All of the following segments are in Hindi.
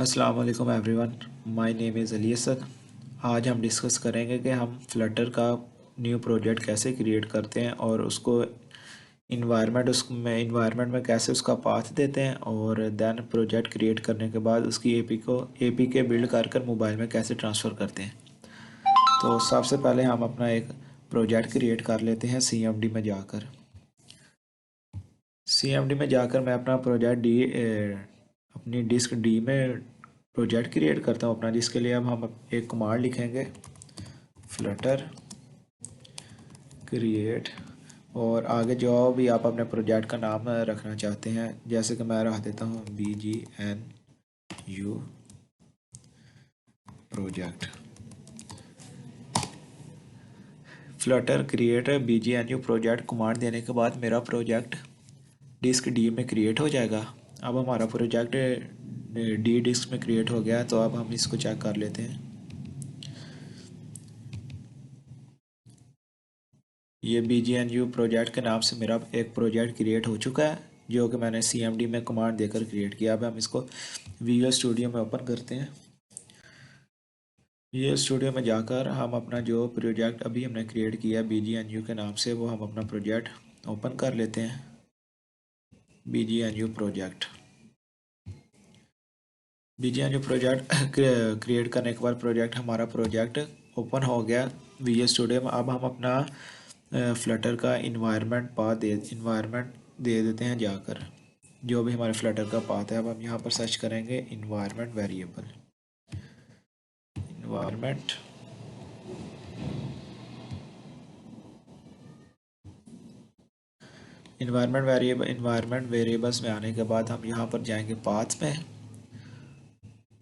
अस्सलाम वालेकुम everyone, my name is Ali Asad. आज हम डिस्कस करेंगे कि हम फ्लटर का न्यू प्रोजेक्ट कैसे क्रिएट करते हैं और उसको इन्वायरमेंट में कैसे उसका पाथ देते हैं और देन प्रोजेक्ट क्रिएट करने के बाद उसकी एपीके बिल्ड कर मोबाइल में कैसे ट्रांसफ़र करते हैं। तो सबसे पहले हम अपना एक प्रोजेक्ट क्रिएट कर लेते हैं सीएमडी में जाकर। सीएमडी में जाकर मैं अपना अपनी डिस्क डी में प्रोजेक्ट क्रिएट करता हूँ अपना, जिसके लिए अब हम एक कमांड लिखेंगे फ्लटर क्रिएट, और आगे जो भी आप अपने प्रोजेक्ट का नाम रखना चाहते हैं, जैसे कि मैं रख देता हूँ BGNU project. Flutter create BGNU project command देने के बाद मेरा प्रोजेक्ट डिस्क डी में क्रिएट हो जाएगा। अब हमारा प्रोजेक्ट डी डिस्क में क्रिएट हो गया, तो अब हम इसको चेक कर लेते हैं। ये BGNU प्रोजेक्ट के नाम से मेरा एक प्रोजेक्ट क्रिएट हो चुका है, जो कि मैंने CMD में कमांड देकर क्रिएट किया। अब हम इसको विजुअल स्टूडियो में ओपन करते हैं। विजुअल स्टूडियो में जाकर हम अपना जो प्रोजेक्ट अभी हमने क्रिएट किया BGNU के नाम से, वो हम अपना प्रोजेक्ट ओपन कर लेते हैं। BGNU प्रोजेक्ट क्रिएट करने के बाद हमारा प्रोजेक्ट ओपन हो गया विजुअल स्टूडियो में। अब हम अपना फ्लटर का इन्वायरमेंट दे देते हैं जाकर, जो भी हमारे फ्लटर का पाथ है। अब हम यहाँ पर सर्च करेंगे इन्वायरमेंट वेरिएबल, इन्वायरमेंट वेरिएबल्स में आने के बाद हम यहाँ पर जाएंगे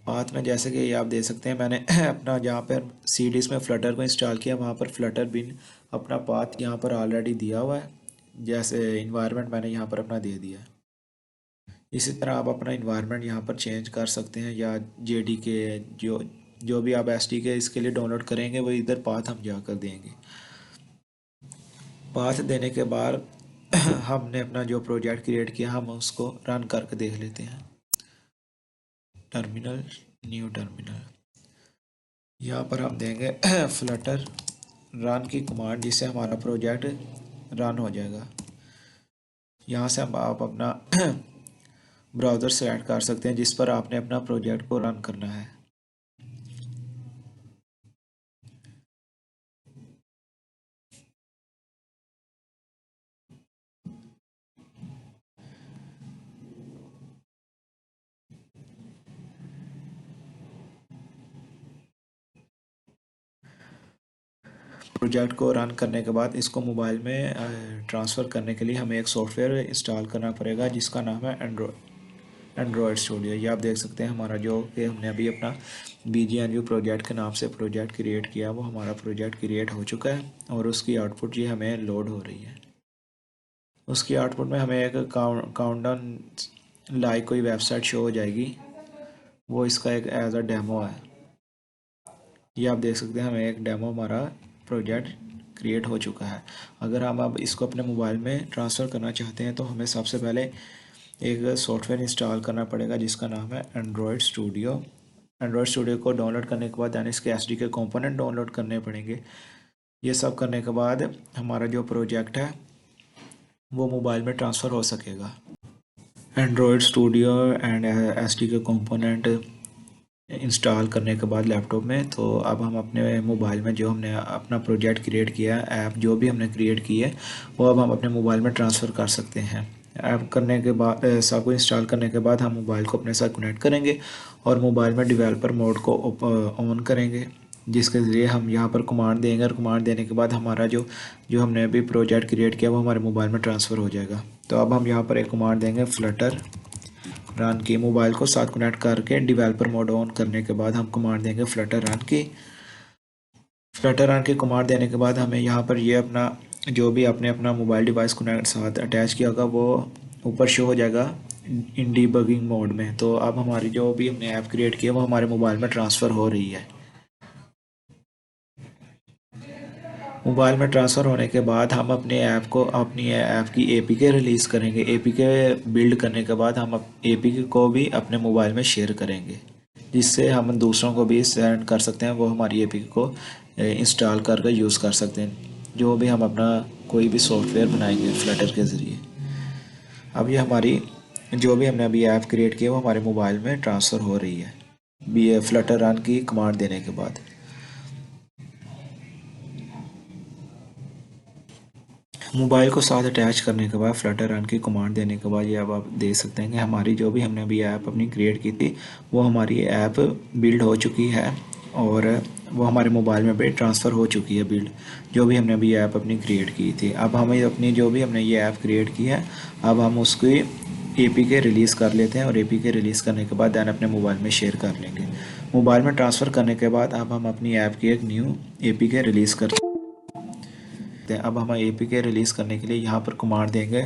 पाथ में जैसे कि ये आप देख सकते हैं, मैंने अपना जहाँ पर सी डिस्क में फ्लटर को इंस्टॉल किया, वहाँ पर फ्लटर बिन अपना पाथ यहाँ पर ऑलरेडी दिया हुआ है। जैसे इन्वायरमेंट मैंने यहाँ पर अपना दे दिया। इसी तरह आप अपना इन्वायरमेंट यहाँ पर चेंज कर सकते हैं, या JDK जो भी आप SDK इसके लिए डाउनलोड करेंगे वो इधर पाथ हम जाकर देंगे। पाथ देने के बाद हमने अपना जो प्रोजेक्ट क्रिएट किया, हम उसको रन करके देख लेते हैं। न्यू टर्मिनल, यहाँ पर हम देंगे फ्लटर रन की कमांड, जिससे हमारा प्रोजेक्ट रन हो जाएगा। यहाँ से आप अपना ब्राउज़र सेलेक्ट कर सकते हैं जिस पर आपने अपना प्रोजेक्ट को रन करना है। प्रोजेक्ट को रन करने के बाद इसको मोबाइल में ट्रांसफ़र करने के लिए हमें एक सॉफ्टवेयर इंस्टॉल करना पड़ेगा, जिसका नाम है एंड्रॉयड स्टूडियो। ये आप देख सकते हैं, हमारा जो कि हमने अभी अपना BGNU प्रोजेक्ट के नाम से प्रोजेक्ट क्रिएट किया, वो हमारा प्रोजेक्ट क्रिएट हो चुका है और उसकी आउटपुट ये हमें लोड हो रही है। उसकी आउटपुट में हमें एक काउंटडाउन लाइक कोई वेबसाइट शो हो जाएगी, वो इसका एक एज अ डेमो है। ये आप देख सकते हैं, हमें एक डेमो हमारा प्रोजेक्ट क्रिएट हो चुका है। अगर हम अब इसको अपने मोबाइल में ट्रांसफ़र करना चाहते हैं, तो हमें सबसे पहले एक सॉफ्टवेयर इंस्टॉल करना पड़ेगा, जिसका नाम है एंड्रॉयड स्टूडियो। एंड्रॉयड स्टूडियो को डाउनलोड करने के बाद यानी इसके SDK कंपोनेंट डाउनलोड करने पड़ेंगे। ये सब करने के बाद हमारा जो प्रोजेक्ट है वो मोबाइल में ट्रांसफ़र हो सकेगा। Android studio and SDK component install करने के बाद लैपटॉप में, तो अब हम अपने मोबाइल में जो हमने अपना प्रोजेक्ट क्रिएट किया, ऐप जो भी हमने क्रिएट की है, वो अब हम अपने मोबाइल में ट्रांसफ़र कर सकते हैं। ऐप करने के बाद सब को इंस्टॉल करने के बाद हम मोबाइल को अपने साथ कनेक्ट करेंगे और मोबाइल में डेवलपर मोड को ऑन करेंगे, जिसके ज़रिए हम यहाँ पर कमांड देंगे, और कमांड देने के बाद हमारा जो जो हमने अभी प्रोजेक्ट क्रिएट किया वो हमारे मोबाइल में ट्रांसफ़र हो जाएगा। तो अब हम यहाँ पर एक कमांड देंगे फ्लटर रन की, मोबाइल को साथ कनेक्ट करके डेवलपर मोड ऑन करने के बाद हम कमांड देंगे फ्लटर रन की कमांड देने के बाद हमें यहाँ पर ये अपना जो भी आपने अपना मोबाइल डिवाइस को साथ अटैच किया होगा वो ऊपर शो हो जाएगा इन डीबगिंग मोड में। तो अब हमारी जो भी हमने ऐप क्रिएट किया वो हमारे मोबाइल में ट्रांसफ़र हो रही है। मोबाइल में ट्रांसफ़र होने के बाद हम अपनी ऐप की APK रिलीज़ करेंगे। APK बिल्ड करने के बाद हम APK को भी अपने मोबाइल में शेयर करेंगे। जिससे हम दूसरों को भी सेंड कर सकते हैं, वो हमारी एपीके को इंस्टॉल करके यूज़ कर सकते हैं, जो भी हम अपना कोई भी सॉफ्टवेयर बनाएंगे फ्लटर के ज़रिए। अब ये हमारी जो भी हमने अभी ऐप क्रिएट की है वो हमारे मोबाइल में ट्रांसफ़र हो रही है बी फ्लटर रन की कमांड देने के बाद। मोबाइल को साथ अटैच करने के बाद फ्लटर रन की कमांड देने के बाद ये अब आप देख सकते हैं कि हमारी जो भी हमने अभी ऐप अपनी क्रिएट की थी वो हमारी ऐप बिल्ड हो चुकी है और वो हमारे मोबाइल में भी ट्रांसफ़र हो चुकी है बिल्ड, जो भी हमने अभी ऐप अपनी क्रिएट की थी। अब हमें अपनी जो भी हमने ये ऐप क्रिएट की है अब हम उसकी एपीके रिलीज़ कर लेते हैं और एपीके रिलीज़ करने के बाद दैन अपने मोबाइल में शेयर कर लेंगे। मोबाइल में ट्रांसफ़र करने के बाद अब हम अपनी ऐप की एक न्यू एपीके रिलीज़ करते हैं। अब हम एपीके रिलीज़ करने के लिए यहाँ पर कमांड देंगे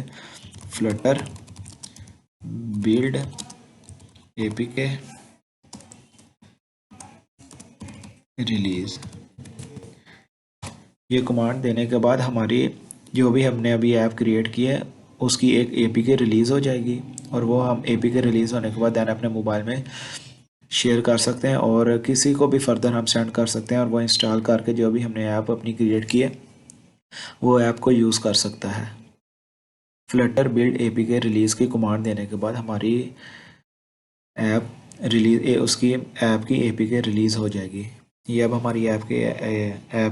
फ्लटर बिल्ड एपीके रिलीज़। ये कमांड देने के बाद हमारी जो भी हमने अभी ऐप क्रिएट की है उसकी एक एपीके रिलीज़ हो जाएगी और वो हम एपीके रिलीज़ होने के बाद दैन अपने मोबाइल में शेयर कर सकते हैं और किसी को भी फर्दर हम सेंड कर सकते हैं और वो इंस्टॉल करके जो भी हमने ऐप अपनी क्रिएट की है वो ऐप को यूज़ कर सकता है। फ्लटर बिल्ड एपीके रिलीज़ की कमांड देने के बाद हमारी ऐप रिलीज उसकी ऐप की एपीके रिलीज़ हो जाएगी। ये अब हमारी ऐप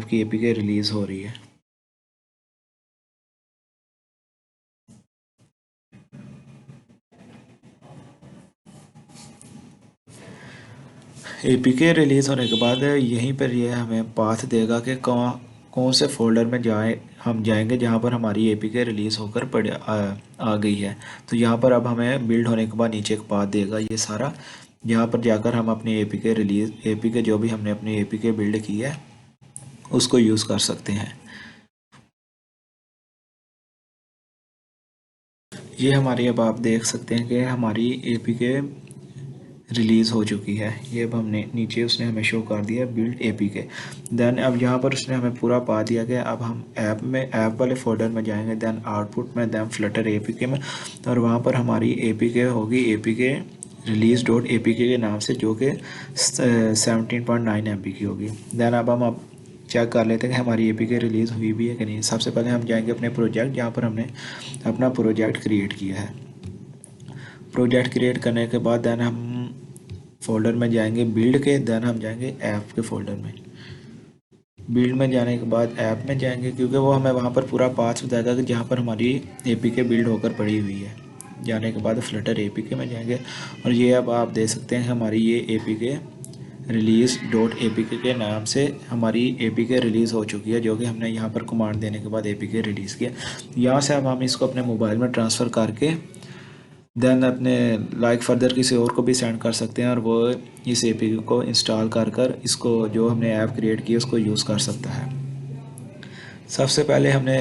की एपीके रिलीज़ हो रही है। एपीके रिलीज़ होने के बाद यहीं पर ये हमें पाथ देगा कि कौन से फोल्डर में हम जाएंगे जहाँ पर हमारी एपीके रिलीज़ होकर आ गई है। तो यहाँ पर अब हमें बिल्ड होने के बाद नीचे एक पाथ देगा ये सारा, जहाँ पर जाकर हम अपनी एपीके जो भी हमने अपनी एपीके बिल्ड की है उसको यूज़ कर सकते हैं। ये हमारी अब आप देख सकते हैं कि हमारी एपीके रिलीज़ हो चुकी है। ये अब हमने नीचे उसने हमें शो कर दिया बिल्ड एपीके। देन अब यहाँ पर उसने हमें पूरा पा दिया कि अब हम ऐप वाले फोल्डर में जाएंगे, देन आउटपुट में, देन फ्लटर एपीके में और वहाँ पर हमारी एपीके होगी एपीके रिलीज डॉट एपीके के नाम से, जो कि 17.9 MB की होगी। देन अब हम चेक कर लेते हैं कि हमारी एपीके रिलीज़ हुई भी है कि नहीं। सबसे पहले हम जाएंगे अपने प्रोजेक्ट जहाँ पर हमने अपना प्रोजेक्ट क्रिएट किया है। प्रोजेक्ट क्रिएट करने के बाद देन हम फोल्डर में जाएंगे बिल्ड के, देन हम जाएंगे ऐप के फोल्डर में। बिल्ड में जाने के बाद ऐप में जाएंगे क्योंकि वो हमें वहाँ पर पूरा पाथ बताएगा कि जहाँ पर हमारी एपीके बिल्ड होकर पड़ी हुई है। जाने के बाद फ्लटर एपीके में जाएंगे और ये अब आप देख सकते हैं हमारी ये एपीके रिलीज़ डॉट एपीके के नाम से हमारी एपीके रिलीज़ हो चुकी है, जो कि हमने यहाँ पर कमांड देने के बाद एपीके रिलीज़ किया। यहाँ से अब हम इसको अपने मोबाइल में ट्रांसफ़र करके देन अपने फर्दर किसी और को भी सेंड कर सकते हैं और वो इस एपीके को इंस्टॉल कर इसको जो हमने ऐप क्रिएट की उसको यूज़ कर सकता है। सबसे पहले हमने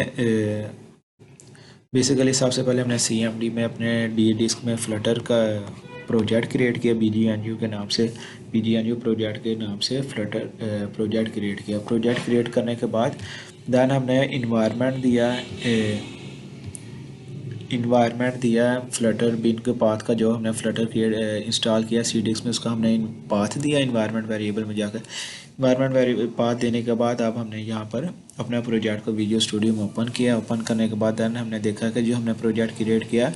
CMD में अपने डी डिस्क में फ्लटर का प्रोजेक्ट क्रिएट किया BGNU के नाम से। BGNU प्रोजेक्ट के नाम से फ्लटर प्रोजेक्ट क्रिएट किया। प्रोजेक्ट क्रिएट करने के बाद देन हमने इन्वायरमेंट दिया फ्लटर बिन के पाथ का, जो हमने फ्लटर इंस्टॉल किया सी डिस्क में उसका हमने पाथ दिया इन्वायरमेंट वेरिएबल में जाकर। इन्वायरमेंट वेरिएबल पाथ देने के बाद अब हमने यहाँ पर अपना प्रोजेक्ट को विजुअल स्टूडियो में ओपन किया। ओपन करने के बाद देन हमने देखा कि जो हमने प्रोजेक्ट क्रिएट किया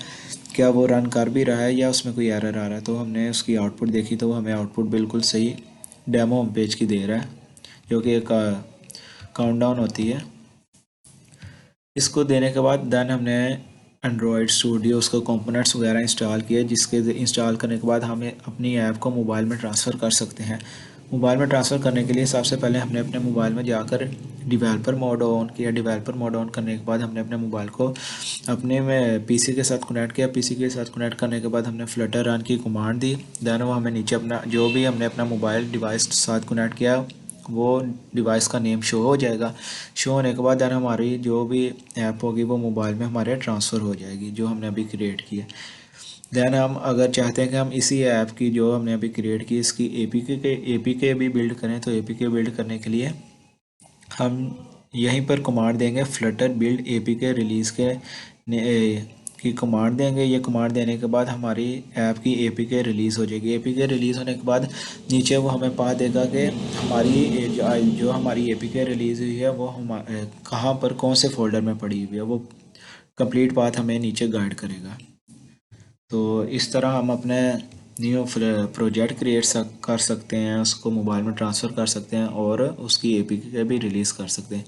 क्या वो रन कर भी रहा है या उसमें कोई एरर आ रहा है। तो हमने उसकी आउटपुट देखी तो वो हमें आउटपुट बिल्कुल सही डेमो होम पेज की दे रहा है, जो कि एक काउंटडाउन होती है। इसको देने के बाद देन हमने एंड्रॉयड स्टूडियो उसका कंपोनेंट्स वगैरह इंस्टॉल किए, जिसके इंस्टॉल करने के बाद हमें अपनी ऐप को मोबाइल में ट्रांसफ़र कर सकते हैं। मोबाइल में ट्रांसफ़र करने के लिए सबसे पहले हमने अपने मोबाइल में जाकर डेवलपर मोड ऑन किया। डेवलपर मोड ऑन करने के बाद हमने अपने मोबाइल को अपने में पीसी के साथ कनेक्ट किया। पीसी के साथ कनेक्ट करने के बाद हमने फ्लटर रन की कमांड दी। देन वो हमें नीचे अपना जो भी हमने अपना मोबाइल डिवाइस के साथ कनेक्ट किया वो डिवाइस का नेम शो हो जाएगा। शो होने के बाद देन हमारी जो भी ऐप होगी वो मोबाइल में हमारे ट्रांसफ़र हो जाएगी जो हमने अभी क्रिएट की है। देन हम अगर चाहते हैं कि हम इसी ऐप की जो हमने अभी क्रिएट की इसकी एपीके भी बिल्ड करें, तो एपीके बिल्ड करने के लिए हम यहीं पर कमांड देंगे फ्लटर बिल्ड एपीके रिलीज़ की कमांड देंगे। ये कमांड देने के बाद हमारी ऐप की APK रिलीज़ हो जाएगी। APK रिलीज़ होने के बाद नीचे वो हमें पा देगा कि हमारी जो हमारी APK रिलीज़ हुई है वो हम कहाँ पर कौन से फोल्डर में पड़ी हुई है, वो कंप्लीट पाथ हमें नीचे गाइड करेगा। तो इस तरह हम अपने न्यू प्रोजेक्ट क्रिएट कर सकते हैं, उसको मोबाइल में ट्रांसफ़र कर सकते हैं और उसकी APK भी रिलीज़ कर सकते हैं।